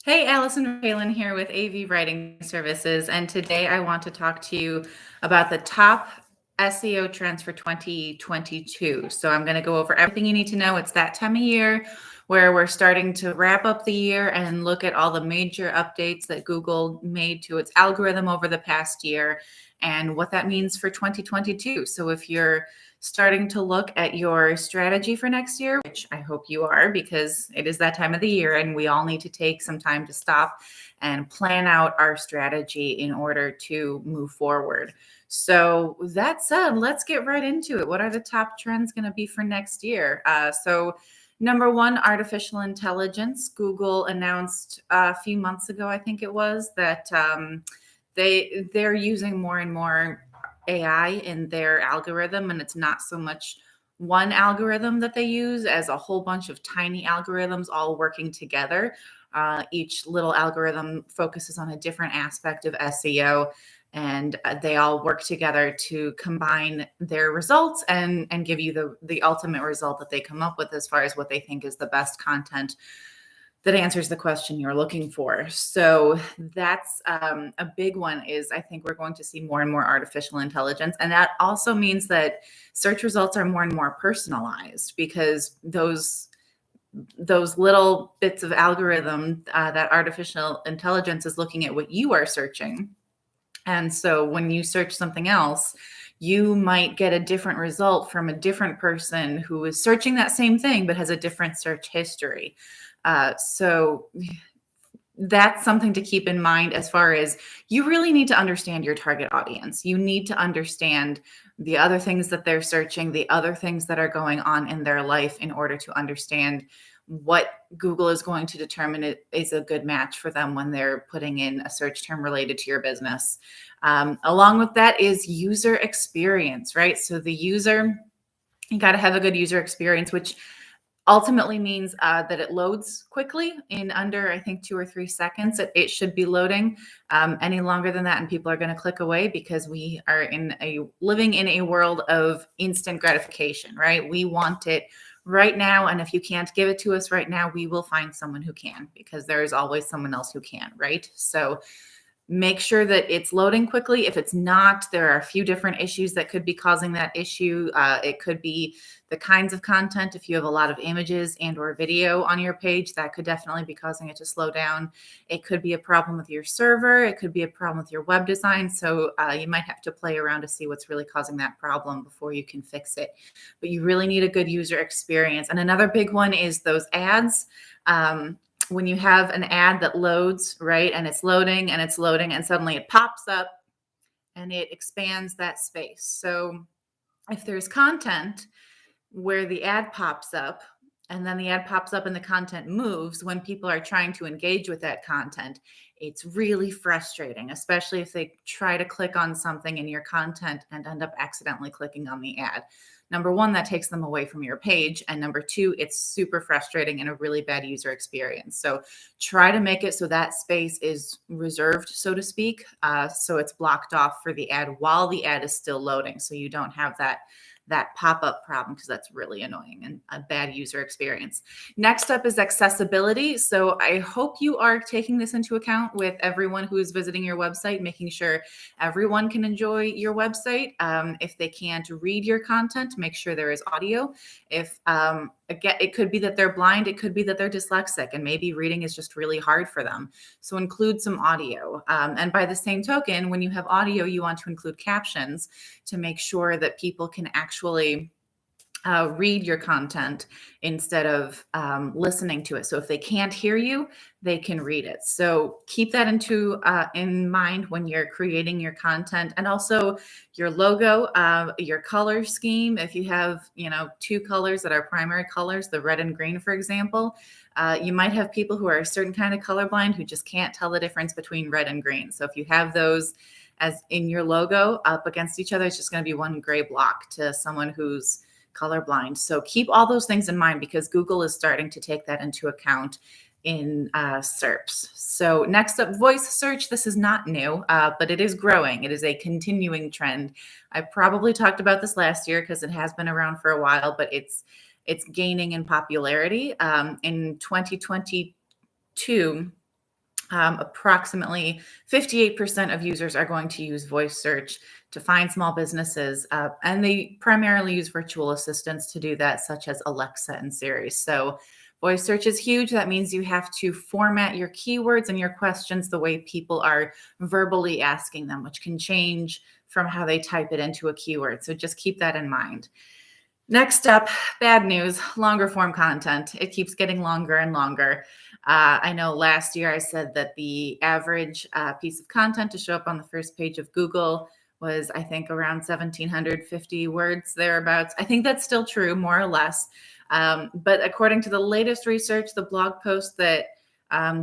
Hey, Allison Palin here with AV Writing Services, and today I want to talk to you about the top SEO trends for 2022. So I'm going to go over everything you need to know. It's that time of year where we're starting to wrap up the year and look at all the major updates that Google made to its algorithm over the past year and what that means for 2022. So if you're starting to look at your strategy for next year, which I hope you are, because it is that time of the year and we all need to take some time to stop and plan out our strategy in order to move forward. So that said, let's get right into it. What are the top trends going to be for next year? Number one, artificial intelligence. Google announced a few months ago, I think it was, that they're using more and more AI in their algorithm, and it's not so much one algorithm that they use as a whole bunch of tiny algorithms all working together. Each little algorithm focuses on a different aspect of SEO, and they all work together to combine their results and give you the ultimate result that they come up with as far as what they think is the best content that answers the question you're looking for. So that's a big one. Is I think we're going to see more and more artificial intelligence, and that also means that search results are more and more personalized because those little bits of algorithm that artificial intelligence is looking at what you are searching. And so when you search something else, you might get a different result from a different person who is searching that same thing but has a different search history. So that's something to keep in mind as far as you really need to understand your target audience. You need to understand the other things that they're searching, the other things that are going on in their life in order to understand what Google is going to determine is a good match for them when they're putting in a search term related to your business. Along with that is user experience, right? So the user, you got to have a good user experience, which ultimately means that it loads quickly in under, I think, 2 or 3 seconds. It should be loading any longer than that, and people are going to click away because we are living in a world of instant gratification, right? We want it right now, and if you can't give it to us right now, we will find someone who can, because there is always someone else who can, right? So make sure that it's loading quickly. If it's not, there are a few different issues that could be causing that issue. It could be the kinds of content. If you have a lot of images and or video on your page, that could definitely be causing it to slow down. It could be a problem with your server. It could be a problem with your web design. So you might have to play around to see what's really causing that problem before you can fix it. But you really need a good user experience. And another big one is those ads. When you have an ad that loads, right, and it's loading and suddenly it pops up and it expands that space. So if there's content where the ad pops up and then the ad pops up and the content moves, when people are trying to engage with that content, it's really frustrating, especially if they try to click on something in your content and end up accidentally clicking on the ad. Number one, that takes them away from your page. And number two, it's super frustrating and a really bad user experience. So try to make it so that space is reserved, so to speak. So it's blocked off for the ad while the ad is still loading. So you don't have that pop-up problem, because that's really annoying and a bad user experience. Next up is accessibility. So I hope you are taking this into account with everyone who is visiting your website, making sure everyone can enjoy your website. If they can't read your content, make sure there is audio. If again, it could be that they're blind, it could be that they're dyslexic, and maybe reading is just really hard for them. So include some audio. And by the same token, when you have audio, you want to include captions to make sure that people can actually read your content instead of listening to it. So if they can't hear you, they can read it. So keep that in mind when you're creating your content, and also your logo, your color scheme. If you have, two colors that are primary colors, the red and green, for example, you might have people who are a certain kind of colorblind who just can't tell the difference between red and green. So if you have those as in your logo up against each other, it's just going to be one gray block to someone who's colorblind. So keep all those things in mind, because Google is starting to take that into account in SERPs. So next up, voice search. This is not new, but it is growing. It is a continuing trend. I probably talked about this last year because it has been around for a while, but it's gaining in popularity. In 2022, Approximately 58% of users are going to use voice search to find small businesses, and they primarily use virtual assistants to do that, such as Alexa and Siri. So voice search is huge. That means you have to format your keywords and your questions the way people are verbally asking them, which can change from how they type it into a keyword. So just keep that in mind. Next up, bad news, longer form content. It keeps getting longer and longer. I know last year I said that the average piece of content to show up on the first page of Google was, I think, around 1,750 words, thereabouts. I think that's still true, more or less. But according to the latest research, the blog posts that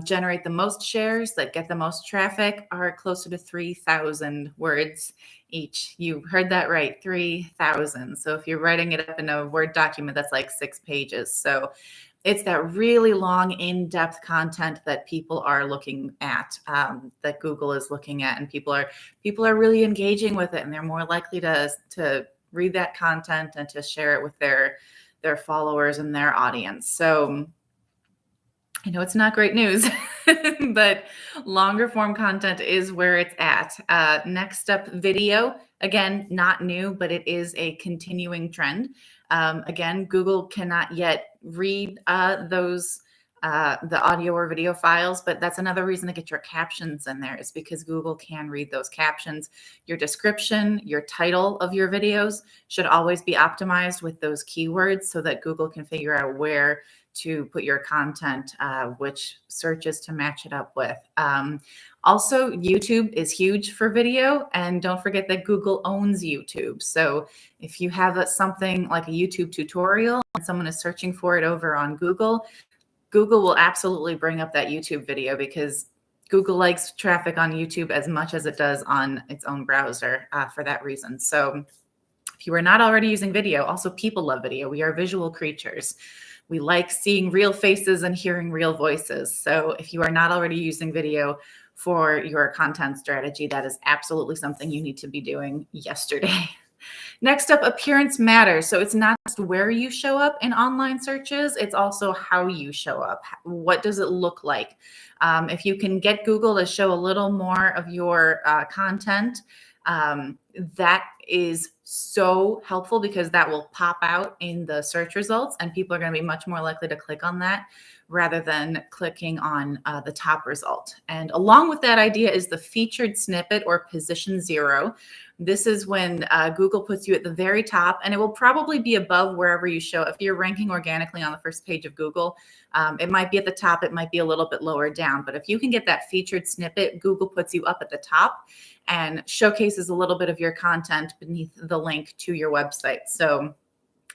generate the most shares, that get the most traffic, are closer to 3,000 words each. You heard that right, 3,000. So if you're writing it up in a Word document, that's like 6 pages. So it's that really long, in-depth content that people are looking at, that Google is looking at, and people are really engaging with it, and they're more likely to read that content and to share it with their followers and their audience. So I know it's not great news, but longer form content is where it's at. Next up, video. Again, not new, but it is a continuing trend. Again, Google cannot yet read the audio or video files, but that's another reason to get your captions in there, is because Google can read those captions. Your description, your title of your videos should always be optimized with those keywords so that Google can figure out where to put your content, which searches to match it up with. Also, YouTube is huge for video, and don't forget that Google owns YouTube. So if you have something like a YouTube tutorial and someone is searching for it over on Google, Google will absolutely bring up that YouTube video, because Google likes traffic on YouTube as much as it does on its own browser, for that reason. So if you are not already using video, also people love video. We are visual creatures. We like seeing real faces and hearing real voices. So if you are not already using video for your content strategy, that is absolutely something you need to be doing yesterday. Next up, appearance matters. So it's not just where you show up in online searches, it's also how you show up. What does it look like? If you can get Google to show a little more of your content, that is so helpful, because that will pop out in the search results, and people are going to be much more likely to click on that rather than clicking on the top result. And along with that idea is the featured snippet, or position 0. This is when Google puts you at the very top, and it will probably be above wherever you show. If you're ranking organically on the first page of Google, it might be at the top, it might be a little bit lower down. But if you can get that featured snippet, Google puts you up at the top and showcases a little bit of your content beneath the link to your website. So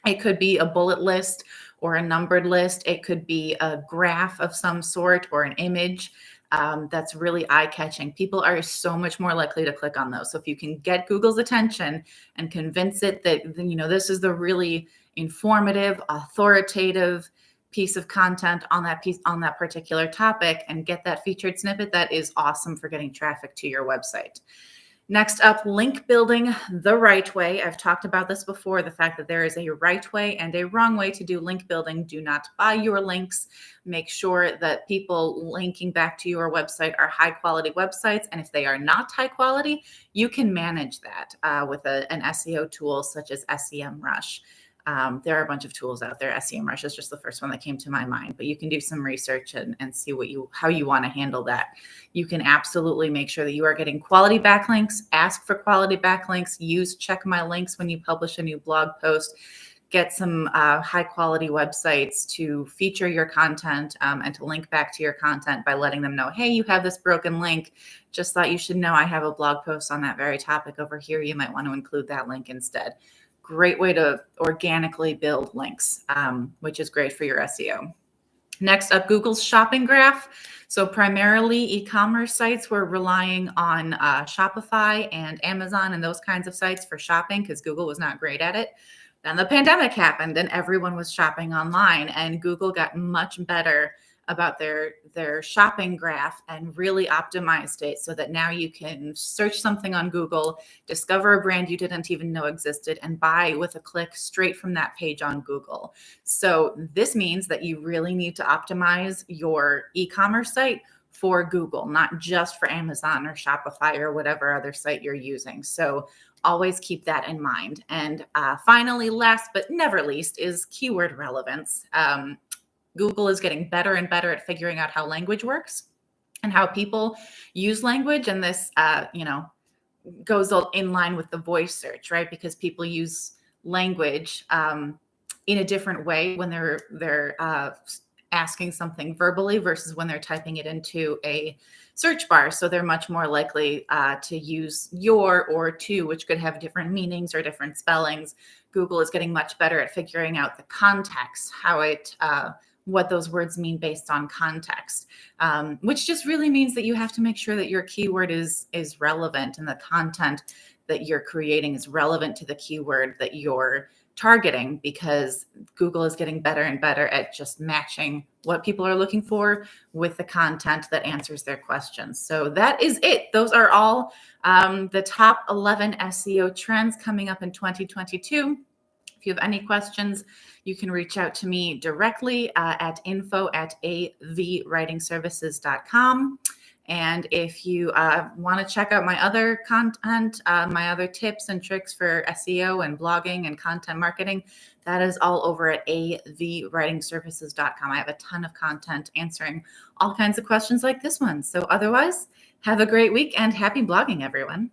it could be a bullet list or a numbered list. It could be a graph of some sort or an image that's really eye-catching. People are so much more likely to click on those. So if you can get Google's attention and convince it that, this is the really informative, authoritative piece of content on that particular topic, and get that featured snippet, that is awesome for getting traffic to your website. Next up, link building the right way. I've talked about this before, the fact that there is a right way and a wrong way to do link building. Do not buy your links. Make sure that people linking back to your website are high quality websites. And if they are not high quality, you can manage that with an SEO tool such as SEMrush. There are a bunch of tools out there. SEMrush is just the first one that came to my mind, but you can do some research and see how you want to handle that. You can absolutely make sure that you are getting quality backlinks, ask for quality backlinks, use check my links when you publish a new blog post, get some high quality websites to feature your content and to link back to your content by letting them know, hey, you have this broken link. Just thought you should know I have a blog post on that very topic over here. You might want to include that link instead. Great way to organically build links, which is great for your SEO. Next up, Google's shopping graph. So primarily e-commerce sites were relying on Shopify and Amazon and those kinds of sites for shopping, because Google was not great at it. Then the pandemic happened and everyone was shopping online, and Google got much better about their shopping graph and really optimized it so that now you can search something on Google, discover a brand you didn't even know existed, and buy with a click straight from that page on Google. So this means that you really need to optimize your e-commerce site for Google, not just for Amazon or Shopify or whatever other site you're using. So always keep that in mind. And finally, last but never least, is keyword relevance. Google is getting better and better at figuring out how language works and how people use language. And this, goes in line with the voice search, right? Because people use language in a different way when they're asking something verbally versus when they're typing it into a search bar. So they're much more likely to use your or to, which could have different meanings or different spellings. Google is getting much better at figuring out the context, how it what those words mean based on context, which just really means that you have to make sure that your keyword is relevant and the content that you're creating is relevant to the keyword that you're targeting, because Google is getting better and better at just matching what people are looking for with the content that answers their questions. So that is it. Those are all the top 11 SEO trends coming up in 2022. If you have any questions, you can reach out to me directly at info@avwritingservices.com. And if you want to check out my other content, my other tips and tricks for SEO and blogging and content marketing, that is all over at avwritingservices.com. I have a ton of content answering all kinds of questions like this one. So otherwise, have a great week and happy blogging, everyone.